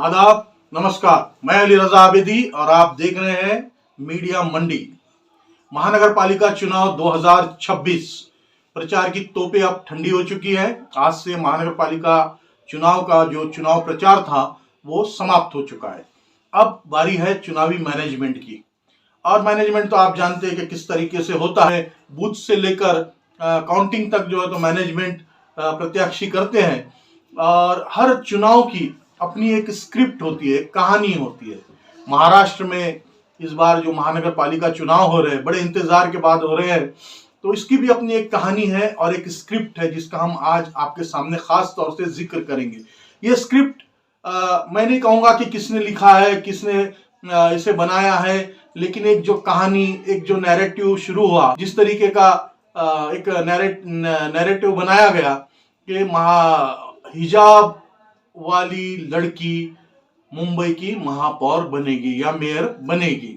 आदाब, नमस्कार। मैं अली रजा आबिदी और आप देख रहे हैं मीडिया मंडी। महानगर पालिका चुनाव 2026 प्रचार की तोपें अब ठंडी हो चुकी है। आज से महानगर पालिका चुनाव का जो चुनाव प्रचार था वो समाप्त हो चुका है। अब बारी है चुनावी मैनेजमेंट की। और मैनेजमेंट तो आप जानते हैं कि किस तरीके से होता है। बूथ से लेकर काउंटिंग तक जो है तो मैनेजमेंट प्रत्याशी करते हैं। और हर चुनाव की अपनी एक स्क्रिप्ट होती है, कहानी होती है। महाराष्ट्र में इस बार जो महानगर पालिका चुनाव हो रहे हैं, बड़े इंतजार के बाद हो रहे हैं, तो इसकी भी अपनी एक कहानी है और एक स्क्रिप्ट है जिसका हम आज आपके सामने खास तौर से जिक्र करेंगे। ये स्क्रिप्ट मैं नहीं कहूँगा कि किसने लिखा है, किसने इसे बनाया है, लेकिन एक जो कहानी, एक जो नैरेटिव शुरू हुआ, जिस तरीके का एक नैरेटिव बनाया गया कि हिजाब वाली लड़की मुंबई की महापौर बनेगी या मेयर बनेगी,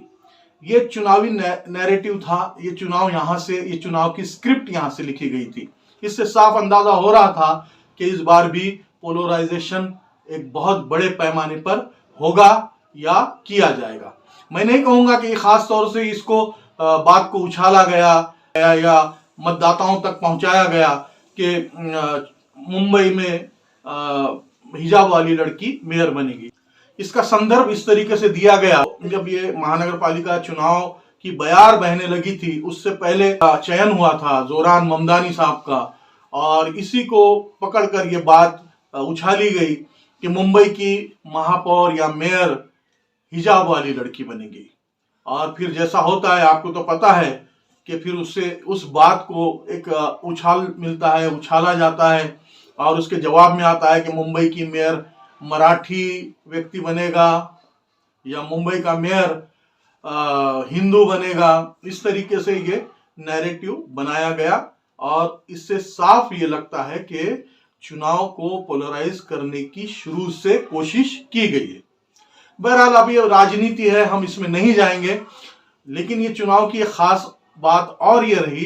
ये चुनावी नैरेटिव था। ये चुनाव की स्क्रिप्ट यहां से लिखी गई थी। इससे साफ अंदाजा हो रहा था कि इस बार भी पोलराइजेशन एक बहुत बड़े पैमाने पर होगा या किया जाएगा। मैं नहीं कहूंगा कि खास तौर से इसको बात को उछाला गया या मतदाताओं तक पहुंचाया गया कि मुंबई में हिजाब वाली लड़की मेयर बनेगी। इसका संदर्भ इस तरीके से दिया गया, जब ये महानगर पालिका चुनाव की बयार बहने लगी थी, उससे पहले चयन हुआ था जोरान ममदानी साहब का, और इसी को पकड़कर ये बात उछाली गई कि मुंबई की महापौर या मेयर हिजाब वाली लड़की बनेगी। और फिर जैसा होता है, आपको तो पता है कि फिर उससे उस बात को एक उछाल मिलता है, उछाला जाता है, और उसके जवाब में आता है कि मुंबई की मेयर मराठी व्यक्ति बनेगा या मुंबई का मेयर हिंदू बनेगा। इस तरीके से ये नैरेटिव बनाया गया और इससे साफ ये लगता है कि चुनाव को पोलराइज करने की शुरू से कोशिश की गई है। बहरहाल अब ये राजनीति है, हम इसमें नहीं जाएंगे, लेकिन ये चुनाव की खास बात और ये रही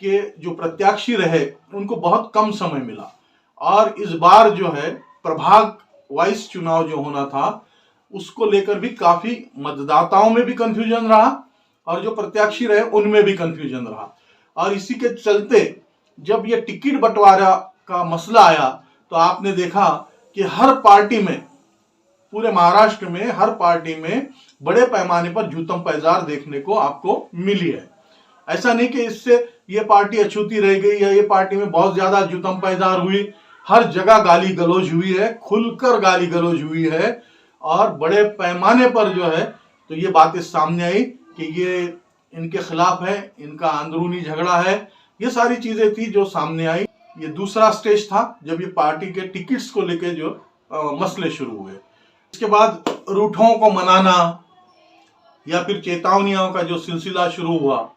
कि जो प्रत्याशी रहे उनको बहुत कम समय मिला। और इस बार जो है प्रभाग वाइज चुनाव जो होना था उसको लेकर भी काफी मतदाताओं में भी कंफ्यूजन रहा और जो प्रत्याशी रहे उनमें भी कंफ्यूजन रहा। और इसी के चलते जब ये टिकट बंटवारा का मसला आया तो आपने देखा कि हर पार्टी में, पूरे महाराष्ट्र में हर पार्टी में बड़े पैमाने पर जूतम पैजार देखने को आपको मिली है। ऐसा नहीं कि इससे ये पार्टी अछूती रह गई या ये पार्टी में बहुत ज्यादा जूतम पैजार हुई। हर जगह गाली गलौज हुई है, खुलकर गाली गलौज हुई है और बड़े पैमाने पर जो है तो ये बातें सामने आई कि ये इनके खिलाफ है, इनका अंदरूनी झगड़ा है। ये सारी चीजें थी जो सामने आई। ये दूसरा स्टेज था जब ये पार्टी के टिकट्स को लेकर जो मसले शुरू हुए। इसके बाद रूठों को मनाना या फिर चेतावनियों का जो सिलसिला शुरू हुआ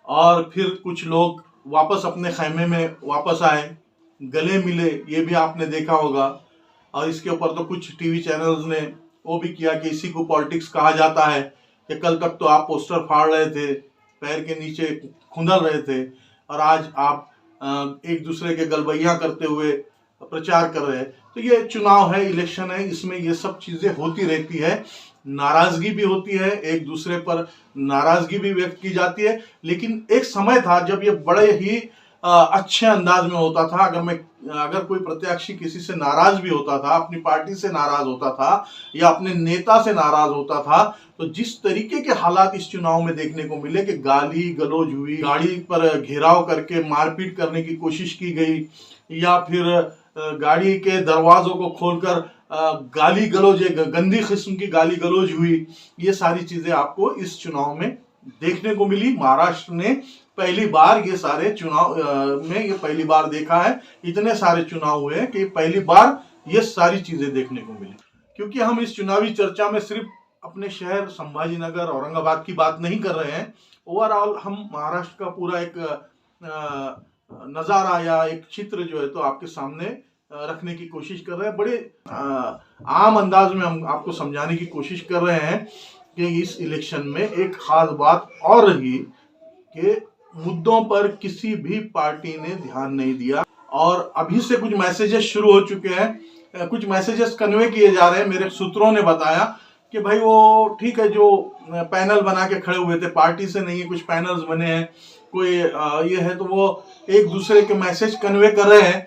और फिर कुछ लोग वापस अपने खैमे में वापस आए, गले मिले, ये भी आपने देखा होगा। और इसके ऊपर तो कुछ टीवी चैनल्स ने वो भी किया कि इसी को पॉलिटिक्स कहा जाता है कि कल तक तो आप पोस्टर फाड़ रहे थे, पैर के नीचे खुंदल रहे थे, और आज आप एक दूसरे के गलबैया करते हुए प्रचार कर रहे हैं। तो ये चुनाव है, इलेक्शन है, इसमें ये सब चीजें होती रहती है। नाराजगी भी होती है, एक दूसरे पर नाराजगी भी व्यक्त की जाती है। लेकिन एक समय था जब ये बड़े ही अच्छे अंदाज में होता था। अगर कोई प्रत्याशी किसी से नाराज भी होता था, अपनी पार्टी से नाराज होता था या अपने नेता से नाराज होता था, तो जिस तरीके के हालात इस चुनाव में देखने को मिले कि गाली गलौज हुई, गाड़ी पर घेराव करके मारपीट करने की कोशिश की गई, या फिर गाड़ी के दरवाजों को खोलकर गाली गलौज, गंदी किस्म की गाली गलौज हुई। ये सारी चीजें आपको इस चुनाव में देखने को मिली। महाराष्ट्र ने पहली बार ये सारे चुनाव में ये पहली बार देखा है, इतने सारे चुनाव हुए हैं कि पहली बार ये सारी चीजें देखने को मिली। क्योंकि हम इस चुनावी चर्चा में सिर्फ अपने शहर संभाजीनगर, औरंगाबाद की बात नहीं कर रहे हैं। ओवरऑल हम महाराष्ट्र का पूरा एक नजारा या एक चित्र जो है तो आपके सामने रखने की कोशिश कर रहे हैं। बड़े आम अंदाज में हम आपको समझाने की कोशिश कर रहे हैं कि इस इलेक्शन में एक खास बात और रही कि मुद्दों पर किसी भी पार्टी ने ध्यान नहीं दिया और अभी से कुछ मैसेजेस शुरू हो चुके हैं कुछ मैसेजेस कन्वे किए जा रहे हैं। मेरे सूत्रों ने बताया कि भाई वो ठीक है, जो पैनल बना के खड़े हुए थे, पार्टी से नहीं है, कुछ पैनल्स बने हैं, कोई ये है, तो वो एक दूसरे के मैसेज कन्वे कर रहे हैं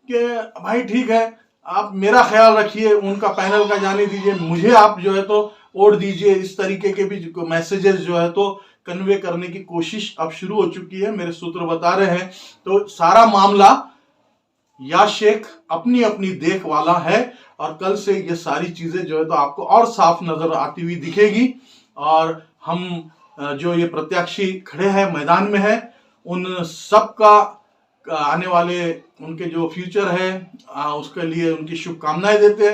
कि भाई ठीक है, आप मेरा ख्याल रखिए, उनका पैनल का जाने दीजिए, मुझे आप जो है तो वोट दीजिए। इस तरीके के भी मैसेजेस जो है तो कन्वे करने की कोशिश अब शुरू हो चुकी है, मेरे सूत्र बता रहे हैं। तो सारा मामला या शेख अपनी अपनी देख वाला है, और कल से ये सारी चीजें जो है तो आपको और साफ नजर आती हुई दिखेगी। और हम जो ये प्रत्याशी खड़े हैं, मैदान में है, उन सब का आने वाले उनके जो फ्यूचर है उसके लिए उनकी शुभकामनाएं देते हैं।